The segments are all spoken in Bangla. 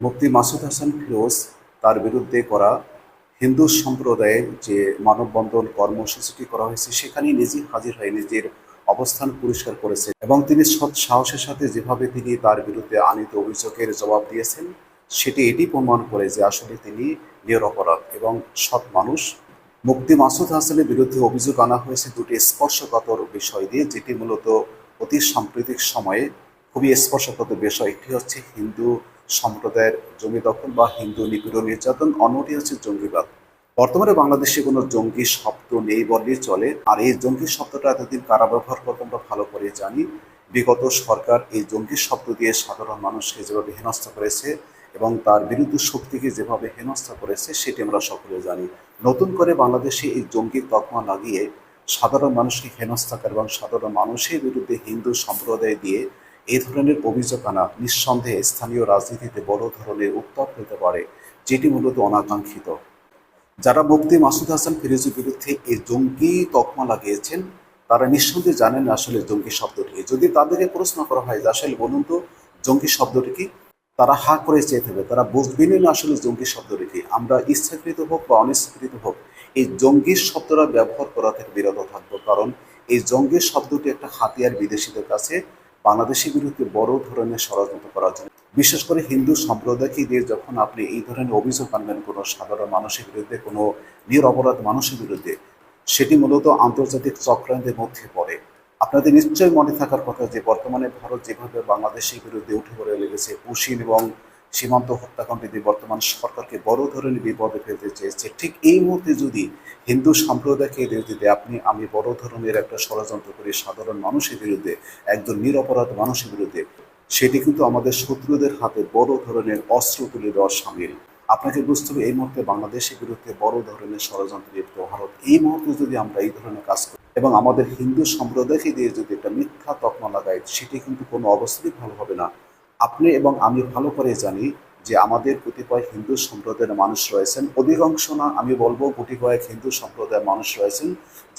মুফতি মাসুদ হাসান ফিরোজ তার বিরুদ্ধে করা হিন্দু সম্প্রদায়ের যে মানববন্ধন কর্মসূচিটি করা হয়েছে সেখানে নিজে হাজির হয়ে নিজের অবস্থান পরিষ্কার করেছে এবং তিনি সৎ সাহসের সাথে যেভাবে তিনি তার বিরুদ্ধে আনিত অভিযোগের জবাব দিয়েছেন সেটি এটি প্রমাণ করে যে আসলে তিনি নিরপরাধ এবং সৎ মানুষ। মুফতি মাসুদ হাসানের বিরুদ্ধে অভিযোগ আনা হয়েছে দুটি স্পর্শকাতর বিষয় দিয়ে, যেটি মূলত অতি সাম্প্রতিক সময়ে খুবই স্পর্শকাতর বিষয়। একটি হচ্ছে হিন্দু সম্প্রদায়ের জমি দখল বা হিন্দু নিপীড়ন নির্যাতন, অন্যটি হচ্ছে জঙ্গিবাদ। বর্তমানে বাংলাদেশে কোনো জঙ্গি শব্দ নেই বললেই চলে। আর এই জঙ্গি শব্দটা এতদিন কারা ব্যবহার করতো আমরা ভালো করে জানি। বিগত সরকার এই জঙ্গি শব্দ দিয়ে সাধারণ মানুষকে যেভাবে হেনস্থা করেছে এবং তার বিরুদ্ধে শক্তিকে যেভাবে হেনস্থা করেছে সেটি আমরা সকলে জানি। নতুন করে বাংলাদেশে এই জঙ্গি তকমা লাগিয়ে সাধারণ মানুষকে হেনস্থা করে এবং সাধারণ মানুষের বিরুদ্ধে হিন্দু সম্প্রদায় দিয়ে এই ধরনের অভিযোগ আনা নিঃসন্দেহে স্থানীয় রাজনীতিতে বড় ধরনের উত্তাপ হতে পারে, যেটি মূলত অনাকাঙ্ক্ষিত। যারা মুফতি মাসুদ হাসান ফিরোজের বিরুদ্ধে এই জঙ্গি তকমা লাগিয়েছেন তারা নিঃসন্দেহে জানেন আসলে জঙ্গি শব্দটি। যদি তাদেরকে প্রশ্ন করা হয় যে আসলে বলুন তো জঙ্গি শব্দটি কি, তারা হা করে চেয়ে থাকবে, তারা বুঝবেনই না আসলে জঙ্গি শব্দটি কি। আমরা ইচ্ছাকৃত হোক বা অনিচ্ছাকৃত হোক এই জঙ্গি শব্দটা ব্যবহার করা থেকে বিরত থাকবো, কারণ এই জঙ্গি শব্দটি একটা হাতিয়ার বিদেশিদের কাছে বাংলাদেশের বিরুদ্ধে বড় ধরনের ষড়যন্ত্র করার জন্য। বিশেষ করে হিন্দু সম্প্রদায়কে দিয়ে যখন আপনি এই ধরনের অভিযোগ আনবেন কোনো সাধারণ মানুষের বিরুদ্ধে, কোনো নিরপরাধ মানুষের বিরুদ্ধে, সেটি মূলত আন্তর্জাতিক চক্রান্তের মধ্যে পড়ে। আপনাদের নিশ্চয়ই মনে থাকার কথা যে বর্তমানে ভারত যেভাবে বাংলাদেশের বিরুদ্ধে উঠে পড়ে লেগেছে, পুশিন এবং সীমান্ত হত্যাকাণ্ড দিয়ে বর্তমান সরকারকে বড় ধরনের বিপদে ফেলতে চেয়েছে, ঠিক এই মুহূর্তে যদি হিন্দু সম্প্রদায়কে বিরুদ্ধে আমি বড় ধরনের একটা ষড়যন্ত্র করি সাধারণ মানুষের বিরুদ্ধে, একজন নিরপরাধ মানুষের বিরুদ্ধে, সেটি কিন্তু আমাদের শত্রুদের হাতে বড় ধরনের অস্ত্র তুলে দেওয়ার সামিল। আপনাকে বুঝতে হবে এই মুহূর্তে বাংলাদেশের বিরুদ্ধে বড় ধরনের ষড়যন্ত্র লিপ্ত ভারত। এই মুহূর্তে যদি আমরা এই ধরনের কাজ করি এবং আমাদের হিন্দু সম্প্রদায়কে দিয়ে যদি একটা মিথ্যা তকমা লাগাই, সেটি কিন্তু কোনো অবস্থাতেই ভালো হবে না। আপনি এবং আমি ভালো করে জানি যে আমাদের কতিপয় হিন্দু সম্প্রদায়ের মানুষ রয়েছেন, অধিকাংশ না আমি বলবো গুটি কয়েক হিন্দু সম্প্রদায়ের মানুষ রয়েছেন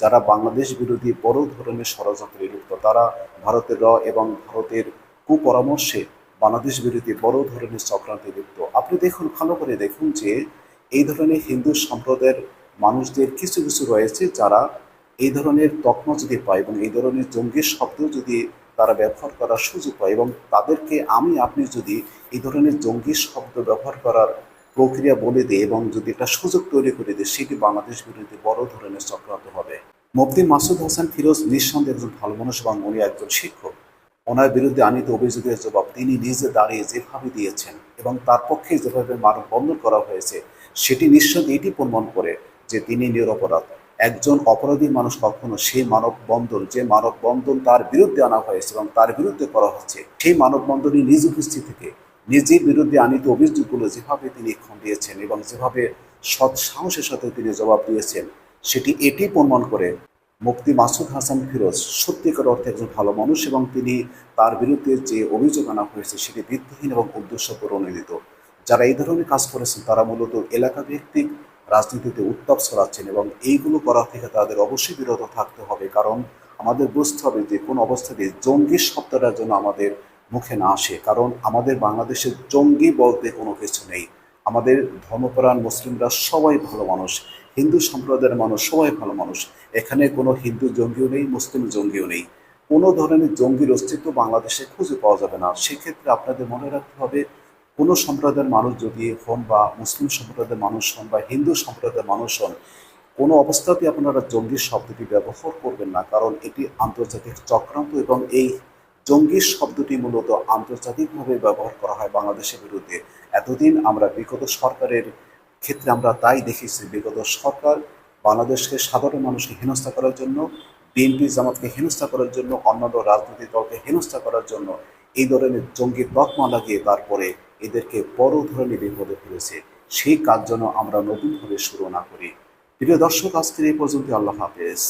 যারা বাংলাদেশ বিরোধী বড় ধরনের ষড়যন্ত্রে লিপ্ত। তারা ভারতের এবং ভারতের কুপরামর্শে বাংলাদেশ বিরোধী বড় ধরনের চক্রান্তে লিপ্ত। আপনি দেখুন, ভালো করে দেখুন যে এই ধরনের হিন্দু সম্প্রদায়ের মানুষদের কিছু কিছু রয়েছে যারা এই ধরনের তকমা যদি পায় এবং এই ধরনের জঙ্গি শব্দ যদি তারা ব্যবহার করার সুযোগ পায় এবং তাদেরকে আপনি যদি এই ধরনের জঙ্গি শব্দ ব্যবহার করার প্রক্রিয়া বলে দিই এবং যদি একটা সুযোগ তৈরি করে দিই, সেটি বাংলাদেশ বিরোধী বড় ধরনের চক্রান্ত হবে। মুফতি মাসুদ হাসান ফিরোজ নিঃসন্দেহে একজন ভালো মানুষ এবং উনি একজন শিক্ষক। ওনার বিরুদ্ধে আনিত অভিযোগের জবাব তিনি নিজে দাঁড়িয়ে যেভাবে দিয়েছেন এবং তার পক্ষে যেভাবে মানববন্ধন করা হয়েছে সেটি নিঃসন্দেহে এটি প্রমাণ করে যে তিনি নিরপরাধ। একজন অপরাধী মানুষ কখনো সেই মানববন্ধন তার বিরুদ্ধে আনা হয়েছে এবং তার বিরুদ্ধে করা হচ্ছে, সেই মানববন্ধনে নিজ উপস্থিত থেকে নিজের বিরুদ্ধে আনিত অভিযোগগুলো যেভাবে তিনি খণ্ডিয়েছেন এবং যেভাবে সৎ সাহসের সাথে তিনি জবাব দিয়েছেন, সেটি এটি প্রমাণ করে মুফতি মাসুদ হাসান ফিরোজ সত্যিকার অর্থে একজন ভালো মানুষ এবং তিনি তার বিরুদ্ধে যে অভিযোগ আনা হয়েছে সেটি ভিত্তিহীন এবং উদ্দেশ্য প্রণোদিত। যারা এই ধরনের কাজ করেছেন তারা মূলত এলাকা ভিত্তিক রাজনীতিতে উত্তাপ ছড়াচ্ছেন এবং এইগুলো করা থেকে তাদের অবশ্যই বিরত থাকতে হবে, কারণ আমাদের বুঝতে হবে যে কোন অবস্থাতে জঙ্গি শব্দটা যেন আমাদের মুখে না আসে। কারণ আমাদের বাংলাদেশের জঙ্গি বলতে কোনো কিছু নেই। আমাদের ধর্মপ্রাণ মুসলিমরা সবাই ভালো মানুষ, হিন্দু সম্প্রদায়ের মানুষ সবাই ভালো মানুষ। এখানে কোনো হিন্দু জঙ্গিও নেই, মুসলিম জঙ্গিও নেই। কোনো ধরনের জঙ্গির অস্তিত্ব বাংলাদেশে খুঁজে পাওয়া যাবে না। সেক্ষেত্রে আপনাদের মনে রাখতে হবে কোনো সম্প্রদায়ের মানুষ যদি হন বা মুসলিম সম্প্রদায়ের মানুষ হন বা হিন্দু সম্প্রদায়ের মানুষ হন, কোনো অবস্থাতেই আপনারা জঙ্গি শব্দটি ব্যবহার করবেন না, কারণ এটি আন্তর্জাতিক চক্রান্ত এবং এই জঙ্গি শব্দটি মূলত আন্তর্জাতিকভাবে ব্যবহার করা হয় বাংলাদেশের বিরুদ্ধে। এতদিন আমরা বিগত সরকারের ক্ষেত্রে আমরা তাই দেখেছি, বিগত সরকার বাংলাদেশকে সাধারণ মানুষকে হেনস্থা করার জন্য, বিএনপি জামাতকে হেনস্থা করার জন্য, অন্যান্য রাজনৈতিক দলকে হেনস্থা করার জন্য এই ধরনের জঙ্গি তকমা লাগিয়ে তারপরে এদেরকে বড় ধরনের বিপদে ফেলেছে। সেই কাজ যেন আমরা নতুনভাবে শুরু না করি। প্রিয় দর্শক, আজকের এই পর্যন্ত। আল্লাহ হাফেজ।